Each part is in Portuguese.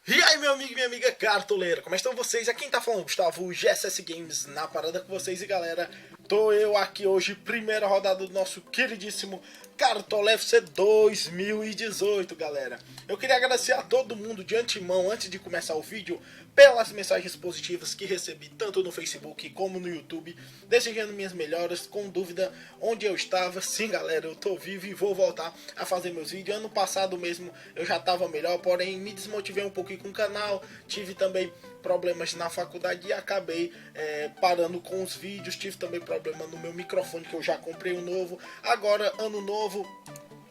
E aí, meu amigo e minha amiga cartoleira, como estão vocês? Aqui quem tá falando, Gustavo, GSS Games na parada com vocês. E galera, tô eu aqui hoje, primeira rodada do nosso queridíssimo Cartola FC 2018, galera. Eu queria agradecer a todo mundo de antemão, antes de começar o vídeo, pelas mensagens positivas que recebi tanto no Facebook como no YouTube, desejando minhas melhoras, com dúvida onde eu estava. Sim, galera, eu tô vivo e vou voltar a fazer meus vídeos. Ano passado mesmo eu já tava melhor, porém me desmotivei um pouquinho com o canal, tive também problemas na faculdade e acabei parando com os vídeos. Tive também problema no meu microfone, que eu já comprei um novo. Agora, ano novo,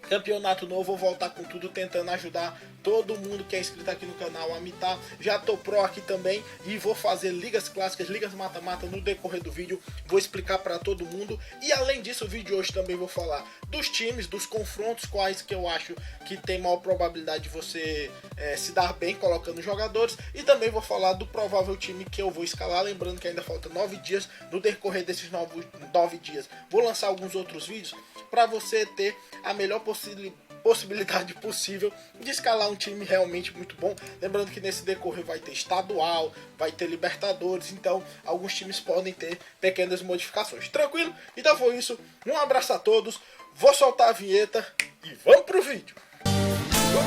campeonato novo, vou voltar com tudo, tentando ajudar todo mundo que é inscrito aqui no canal a mitar. Já tô pro aqui também e vou fazer ligas clássicas, ligas mata-mata no decorrer do vídeo. Vou explicar para todo mundo. E além disso, o vídeo de hoje também vou falar dos times, dos confrontos, quais que eu acho que tem maior probabilidade de você se dar bem colocando jogadores. E também vou falar do provável time que eu vou escalar. Lembrando que ainda falta 9 dias. No decorrer desses 9 dias vou lançar alguns outros vídeos para você ter a melhor possibilidade possível de escalar um time realmente muito bom. Lembrando que nesse decorrer vai ter estadual, vai ter Libertadores, então alguns times podem ter pequenas modificações. Tranquilo? Então foi isso. Um abraço a todos. Vou soltar a vinheta e vamos pro vídeo.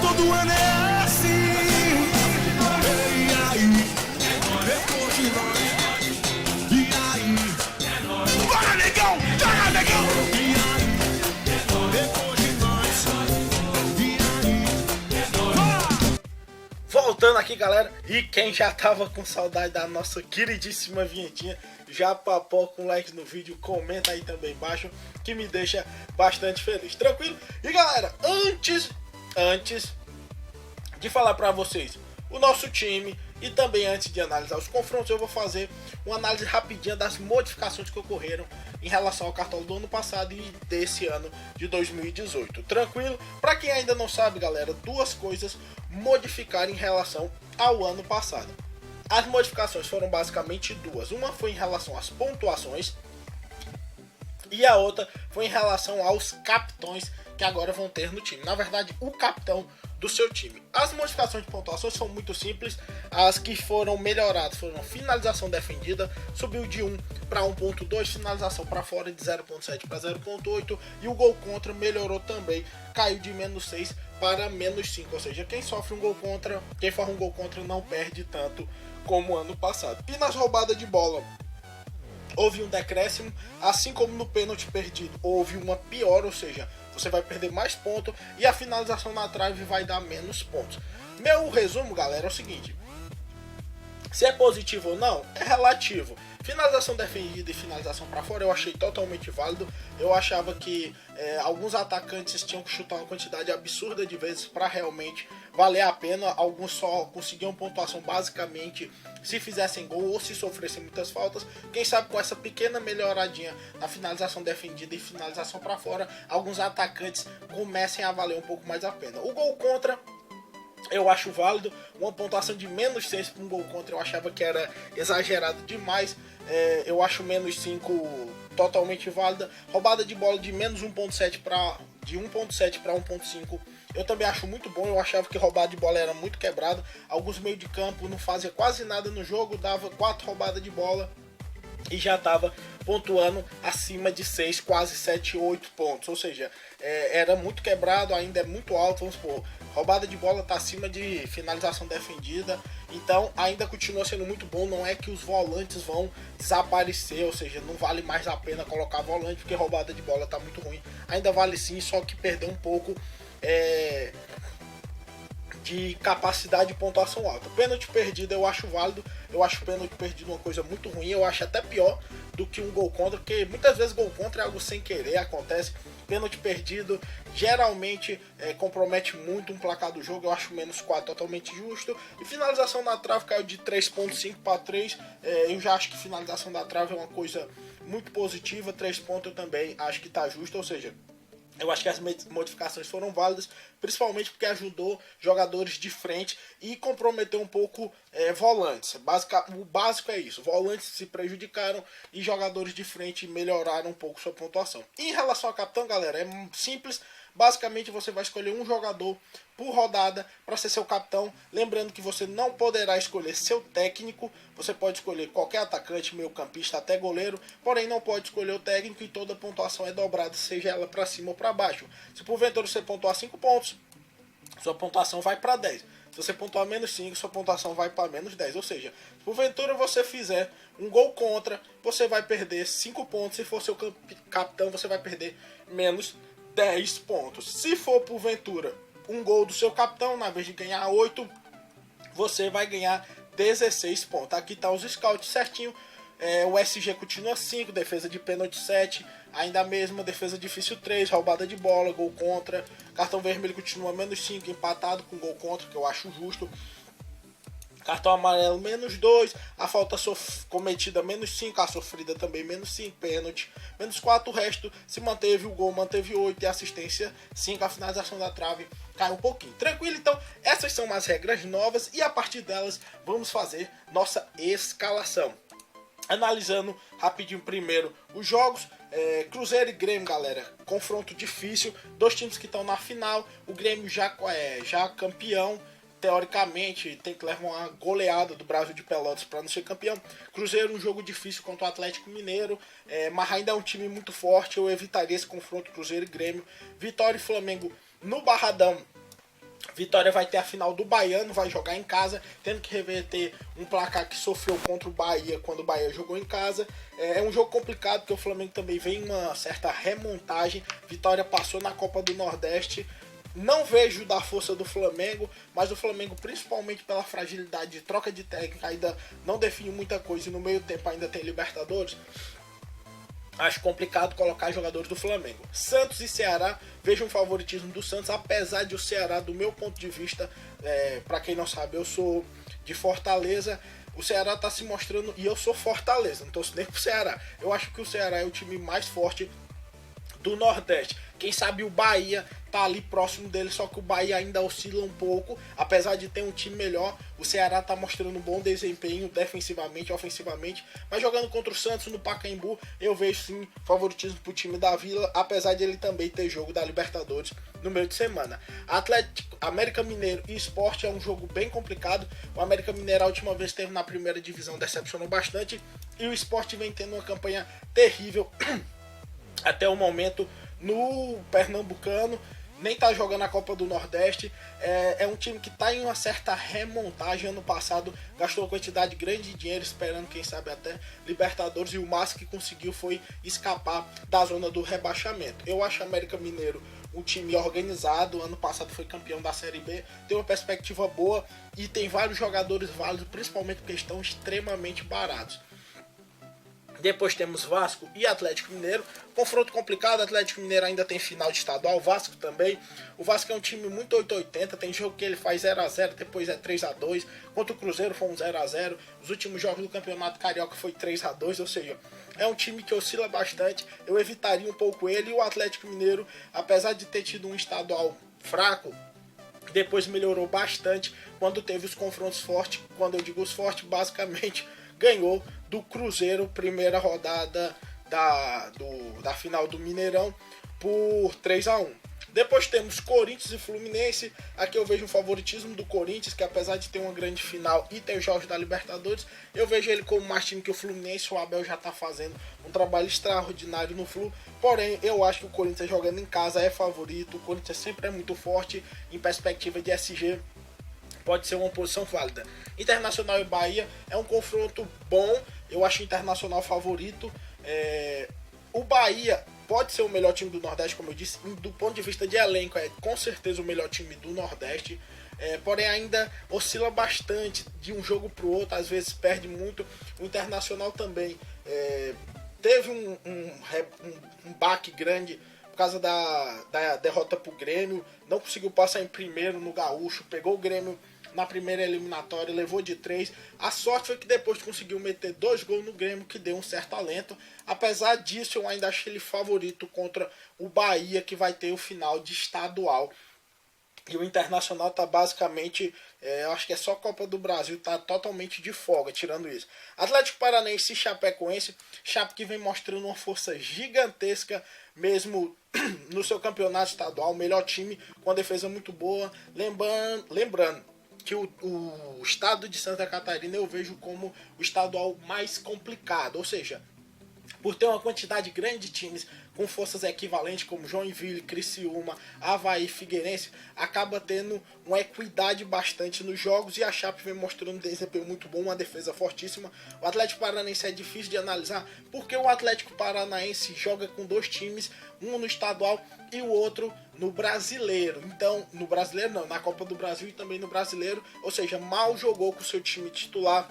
Todo ano é assim. E aí? Depois de nós. E aí? Bora, negão! Bora, negão! E aí? Depois de nós. E aí? Voltando aqui, galera, e quem já tava com saudade da nossa queridíssima vinhetinha, já papoca um like no vídeo, comenta aí também embaixo, que me deixa bastante feliz, tranquilo? E galera, antes de falar pra vocês o nosso time e também antes de analisar os confrontos, eu vou fazer uma análise rapidinha das modificações que ocorreram em relação ao cartola do ano passado e desse ano de 2018. Tranquilo? Para quem ainda não sabe, galera, duas coisas modificaram em relação ao ano passado. As modificações foram basicamente duas. Uma foi em relação às pontuações e a outra foi em relação aos capitões que agora vão ter no time. Na verdade, o capitão do seu time. As modificações de pontuações são muito simples. As que foram melhoradas foram finalização defendida, subiu de 1 para 1.2, finalização para fora de 0.7 para 0.8 e o gol contra melhorou também, caiu de -6 para -5, ou seja, quem sofre um gol contra, quem faz um gol contra não perde tanto como ano passado. E nas roubadas de bola houve um decréscimo, assim como no pênalti perdido houve uma pior, ou seja, você vai perder mais pontos e a finalização na trave vai dar menos pontos. Meu resumo, galera, é o seguinte: se é positivo ou não, é relativo. Finalização defendida e finalização para fora eu achei totalmente válido. Eu achava que alguns atacantes tinham que chutar uma quantidade absurda de vezes para realmente valer a pena. Alguns só conseguiam pontuação basicamente se fizessem gol ou se sofressem muitas faltas. Quem sabe com essa pequena melhoradinha na finalização defendida e finalização para fora, alguns atacantes comecem a valer um pouco mais a pena. O gol contra eu acho válido, uma pontuação de -6 para um gol contra eu achava que era exagerado demais. Eu acho -5 totalmente válida. Roubada de bola de -1.7 para 1.5 eu também acho muito bom. Eu achava que roubada de bola era muito quebrado. Alguns meio de campo não fazia quase nada no jogo, dava 4 roubadas de bola e já estava pontuando acima de 6, quase 7, 8 pontos. Ou seja, era muito quebrado, ainda é muito alto. Vamos supor, roubada de bola está acima de finalização defendida, então ainda continua sendo muito bom. Não é que os volantes vão desaparecer, ou seja, não vale mais a pena colocar volante porque roubada de bola está muito ruim. Ainda vale sim, só que perdeu um pouco de capacidade de pontuação alta. Pênalti perdido eu acho válido. Eu acho pênalti perdido uma coisa muito ruim. Eu acho até pior do que um gol contra, porque muitas vezes gol contra é algo sem querer, acontece. Pênalti perdido geralmente compromete muito um placar do jogo. Eu acho -4 totalmente justo. E finalização na trave caiu de 3.5 para 3. Eu já acho que finalização da trave é uma coisa muito positiva. 3 pontos eu também acho que está justo, ou seja, eu acho que as modificações foram válidas, principalmente porque ajudou jogadores de frente e comprometeu um pouco volantes. O básico é isso, volantes se prejudicaram e jogadores de frente melhoraram um pouco sua pontuação. E em relação ao capitão, galera, é simples. Basicamente você vai escolher um jogador por rodada para ser seu capitão. Lembrando que você não poderá escolher seu técnico. Você pode escolher qualquer atacante, meio campista, até goleiro. Porém não pode escolher o técnico e toda a pontuação é dobrada, seja ela para cima ou para baixo. Se porventura você pontuar 5 pontos, sua pontuação vai para 10. Se você pontuar menos 5, sua pontuação vai para menos 10. Ou seja, se porventura você fizer um gol contra, você vai perder 5 pontos. Se for seu capitão, você vai perder menos 10 pontos. Se for porventura um gol do seu capitão, na vez de ganhar 8, você vai ganhar 16 pontos. Aqui tá os scouts certinho. O SG continua 5, defesa de pênalti 7, ainda a mesma, defesa difícil 3, roubada de bola, gol contra, cartão vermelho continua menos 5, empatado com gol contra, que eu acho justo, cartão amarelo menos 2, a falta cometida menos 5, a sofrida também menos 5, pênalti menos 4, o resto se manteve, o gol manteve 8 e a assistência 5, a finalização da trave cai um pouquinho. Tranquilo? Então essas são as regras novas e a partir delas vamos fazer nossa escalação. Analisando rapidinho primeiro os jogos, Cruzeiro e Grêmio, galera, confronto difícil, dois times que estão na final, o Grêmio já campeão, teoricamente tem que levar uma goleada do Brasil de Pelotas para não ser campeão. Cruzeiro um jogo difícil contra o Atlético Mineiro, mas ainda é um time muito forte, eu evitaria esse confronto Cruzeiro e Grêmio. Vitória e Flamengo no Barradão. Vitória vai ter a final do Baiano, vai jogar em casa, tendo que reverter um placar que sofreu contra o Bahia quando o Bahia jogou em casa. É um jogo complicado porque o Flamengo também vem em uma certa remontagem. Vitória passou na Copa do Nordeste. Não vejo da força do Flamengo, mas o Flamengo, principalmente pela fragilidade de troca de técnica, ainda não define muita coisa e no meio tempo ainda tem Libertadores. Acho complicado colocar jogadores do Flamengo. Santos e Ceará, vejo um favoritismo do Santos, apesar de o Ceará, do meu ponto de vista, para quem não sabe, eu sou de Fortaleza, o Ceará está se mostrando, e eu sou Fortaleza, não torço nem pro Ceará. Eu acho que o Ceará é o time mais forte do Nordeste. Quem sabe o Bahia tá ali próximo dele, só que o Bahia ainda oscila um pouco, apesar de ter um time melhor. O Ceará tá mostrando um bom desempenho defensivamente, ofensivamente, mas jogando contra o Santos no Pacaembu, eu vejo sim favoritismo pro time da Vila, apesar de ele também ter jogo da Libertadores no meio de semana. Atlético, América Mineiro e Sport é um jogo bem complicado. O América Mineiro a última vez esteve na primeira divisão, decepcionou bastante, e o Sport vem tendo uma campanha terrível até o momento no Pernambucano, nem tá jogando a Copa do Nordeste. É um time que tá em uma certa remontagem. Ano passado gastou uma quantidade grande de dinheiro esperando, quem sabe, até Libertadores, e o máximo que conseguiu foi escapar da zona do rebaixamento. Eu acho o América Mineiro um time organizado, ano passado foi campeão da Série B, tem uma perspectiva boa e tem vários jogadores válidos, principalmente porque estão extremamente baratos. Depois temos Vasco e Atlético Mineiro. Confronto complicado, Atlético Mineiro ainda tem final de estadual, Vasco também. O Vasco é um time muito 880, tem jogo que ele faz 0x0, depois é 3x2. Contra o Cruzeiro foi um 0x0. Os últimos jogos do Campeonato Carioca foi 3x2, ou seja, é um time que oscila bastante. Eu evitaria um pouco ele. E o Atlético Mineiro, apesar de ter tido um estadual fraco, depois melhorou bastante quando teve os confrontos fortes. Quando eu digo os fortes, basicamente ganhou do Cruzeiro, primeira rodada da final do Mineirão, por 3x1. Depois temos Corinthians e Fluminense. Aqui eu vejo o favoritismo do Corinthians, que apesar de ter uma grande final e ter os jogos da Libertadores, eu vejo ele como mais time que o Fluminense. O Abel já está fazendo um trabalho extraordinário no Flu. Porém, eu acho que o Corinthians jogando em casa é favorito. O Corinthians sempre é muito forte em perspectiva de SG. Pode ser uma posição válida. Internacional e Bahia é um confronto bom. Eu acho o Internacional favorito. O Bahia pode ser o melhor time do Nordeste, como eu disse. Do ponto de vista de elenco, é com certeza o melhor time do Nordeste. Porém, ainda oscila bastante de um jogo para o outro. Às vezes perde muito. O Internacional também teve um baque grande por causa da derrota para o Grêmio. Não conseguiu passar em primeiro no Gaúcho. Pegou o Grêmio na primeira eliminatória, levou de 3. A sorte foi que depois conseguiu meter 2 gols no Grêmio, que deu um certo alento. Apesar disso, eu ainda acho ele favorito contra o Bahia, que vai ter o final de estadual. E o Internacional tá basicamente, eu acho que é só Copa do Brasil, tá totalmente de folga, tirando isso. Atlético Paranaense e Chapecoense, Chape que vem mostrando uma força gigantesca, mesmo no seu campeonato estadual, o melhor time com a defesa muito boa. Lembrando que o estado de Santa Catarina eu vejo como o estadual mais complicado, ou seja, por ter uma quantidade grande de times com forças equivalentes como Joinville, Criciúma, Avaí, Figueirense, acaba tendo uma equidade bastante nos jogos e a Chape vem mostrando um desempenho muito bom, uma defesa fortíssima. O Atlético Paranaense é difícil de analisar porque o Atlético Paranaense joga com dois times, um no estadual e o outro no brasileiro. Então, no brasileiro não, na Copa do Brasil e também no brasileiro, ou seja, mal jogou com o seu time titular.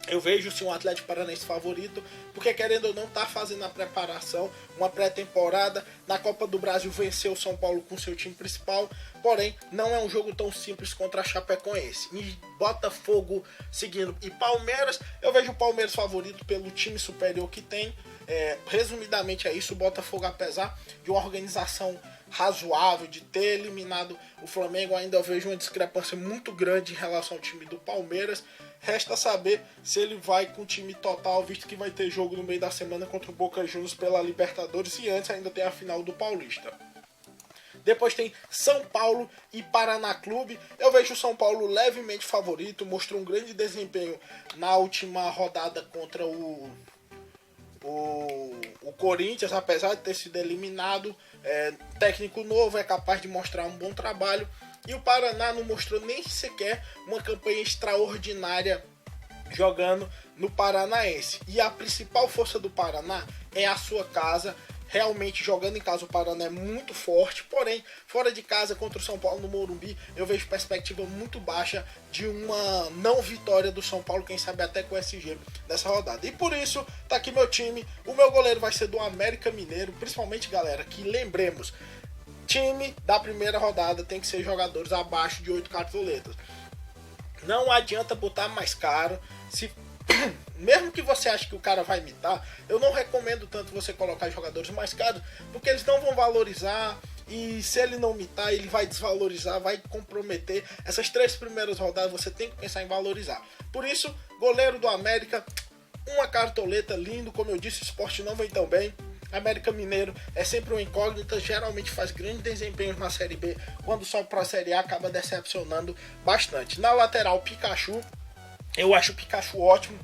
Eu vejo sim um Atlético Paranaense favorito, porque querendo ou não tá fazendo a preparação, uma pré-temporada. Na Copa do Brasil venceu o São Paulo com seu time principal, porém não é um jogo tão simples contra a Chapecoense. E Botafogo seguindo e Palmeiras, eu vejo o Palmeiras favorito pelo time superior que tem. Resumidamente é isso, o Botafogo, apesar de uma organização razoável, de ter eliminado o Flamengo, ainda eu vejo uma discrepância muito grande em relação ao time do Palmeiras. Resta saber se ele vai com o time total, visto que vai ter jogo no meio da semana contra o Boca Juniors pela Libertadores e antes ainda tem a final do Paulista. Depois tem São Paulo e Paraná Clube. Eu vejo o São Paulo levemente favorito, mostrou um grande desempenho na última rodada contra o Corinthians, apesar de ter sido eliminado. Técnico novo, é capaz de mostrar um bom trabalho. E o Paraná não mostrou nem sequer uma campanha extraordinária jogando no Paranaense. E a principal força do Paraná é a sua casa. Realmente, jogando em casa, o Paraná é muito forte. Porém, fora de casa, contra o São Paulo no Morumbi, eu vejo perspectiva muito baixa de uma não vitória do São Paulo, quem sabe até com o SG nessa rodada. E por isso, tá aqui meu time. O meu goleiro vai ser do América Mineiro. Principalmente, galera, que lembremos, time da primeira rodada tem que ser jogadores abaixo de 8 cartoletas. Não adianta botar mais caro. Mesmo que você ache que o cara vai imitar, eu não recomendo tanto você colocar jogadores mais caros, porque eles não vão valorizar, e se ele não imitar, ele vai desvalorizar, vai comprometer. Essas 3 primeiras rodadas você tem que pensar em valorizar. Por isso, goleiro do América, uma cartoleta lindo, como eu disse, o esporte não vem tão bem. América Mineiro é sempre uma incógnita, geralmente faz grandes desempenhos na Série B, quando sobe para a Série A acaba decepcionando bastante. Na lateral, Pikachu, eu acho o Pikachu ótimo,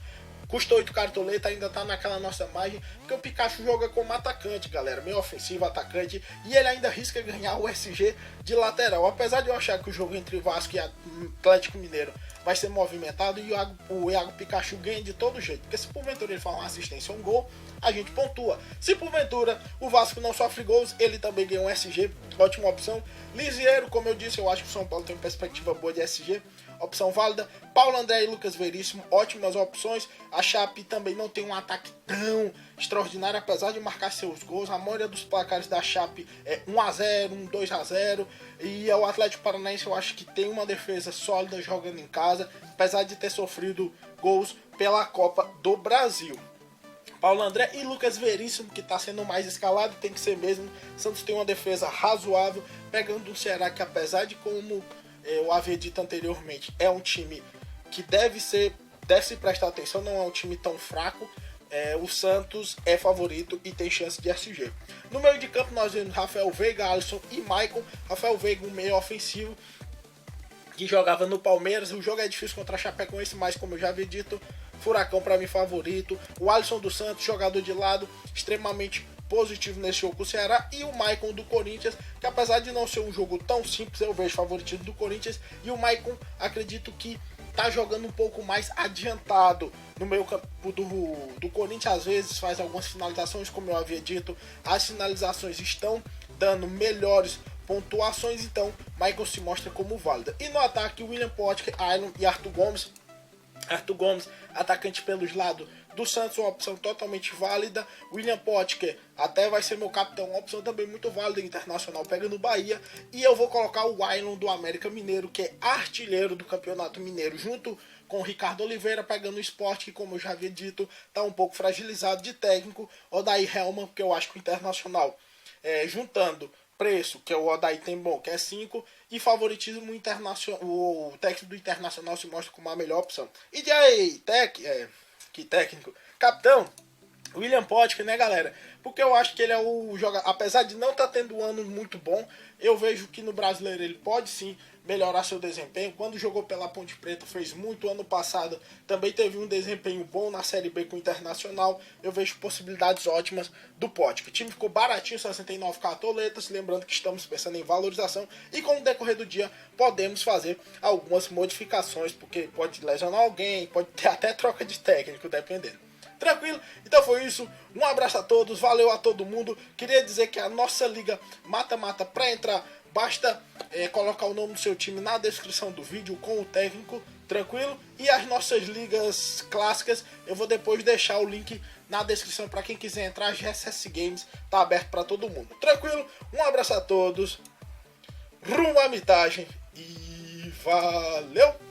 custa 8 cartoleta, ainda tá naquela nossa margem, porque o Pikachu joga como atacante, galera, meio ofensivo, atacante, e ele ainda arrisca ganhar o SG de lateral, apesar de eu achar que o jogo entre Vasco e Atlético Mineiro vai ser movimentado, e o Iago Pikachu ganha de todo jeito, porque se porventura ele for uma assistência ou um gol, a gente pontua. Se porventura o Vasco não sofre gols, ele também ganha um SG, ótima opção. Lisieiro, como eu disse, eu acho que o São Paulo tem uma perspectiva boa de SG, opção válida. Paulo André e Lucas Veríssimo, ótimas opções. A Chape também não tem um ataque tão extraordinário, apesar de marcar seus gols. A maioria dos placares da Chape é 1-0, 2-0. E o Atlético Paranaense eu acho que tem uma defesa sólida jogando em casa, apesar de ter sofrido gols pela Copa do Brasil. Paulo André e Lucas Veríssimo, que está sendo mais escalado, tem que ser mesmo. Santos tem uma defesa razoável, pegando o Ceará, que apesar de, como eu havia dito anteriormente, é um time que deve se prestar atenção, não é um time tão fraco. O Santos é favorito e tem chance de SG. No meio de campo nós vemos Rafael Veiga, Alisson e Maicon. Rafael Veiga, um meio ofensivo que jogava no Palmeiras. O jogo é difícil contra a Chapecoense, mas como eu já havia dito, Furacão para mim favorito. O Alisson dos Santos, jogador de lado, extremamente positivo nesse jogo com o Ceará. E o Maicon do Corinthians, que apesar de não ser um jogo tão simples, eu vejo favoritismo do Corinthians. E o Maicon, acredito que tá jogando um pouco mais adiantado no meio campo do Corinthians. Às vezes faz algumas finalizações, como eu havia dito, as finalizações estão dando melhores pontuações, então Maicon se mostra como válida. E no ataque, William Potker, Ailon e Arthur Gomes. Arthur Gomes, atacante pelos lados do Santos, uma opção totalmente válida. William Potker até vai ser meu capitão, uma opção também muito válida. Internacional pega no Bahia. E eu vou colocar o Ailon do América Mineiro, que é artilheiro do Campeonato Mineiro, junto com o Ricardo Oliveira, pegando o Sport, que como eu já havia dito, está um pouco fragilizado de técnico. Odair Helman, porque eu acho que o Internacional, juntando preço, que é o Odair tem bom, que é 5, e favoritismo internacional, o técnico do Internacional se mostra como a melhor opção. E de aí, que técnico, capitão, William Potker, né, galera? Porque eu acho que ele é o jogador, apesar de não estar tendo um ano muito bom, eu vejo que no Brasileiro ele pode sim melhorar seu desempenho. Quando jogou pela Ponte Preta fez muito, ano passado também teve um desempenho bom na Série B com o Internacional. Eu vejo possibilidades ótimas do Potker. O time ficou baratinho, 69 cartoletas, lembrando que estamos pensando em valorização e com o decorrer do dia podemos fazer algumas modificações, porque pode lesionar alguém, pode ter até troca de técnico, dependendo. Tranquilo? Então foi isso. Um abraço a todos, valeu a todo mundo. Queria dizer que a nossa liga mata-mata, para entrar, basta colocar o nome do seu time na descrição do vídeo com o técnico, tranquilo? E as nossas ligas clássicas, eu vou depois deixar o link na descrição para quem quiser entrar. GSS Games tá aberto para todo mundo, tranquilo? Um abraço a todos, rumo à mitagem e valeu!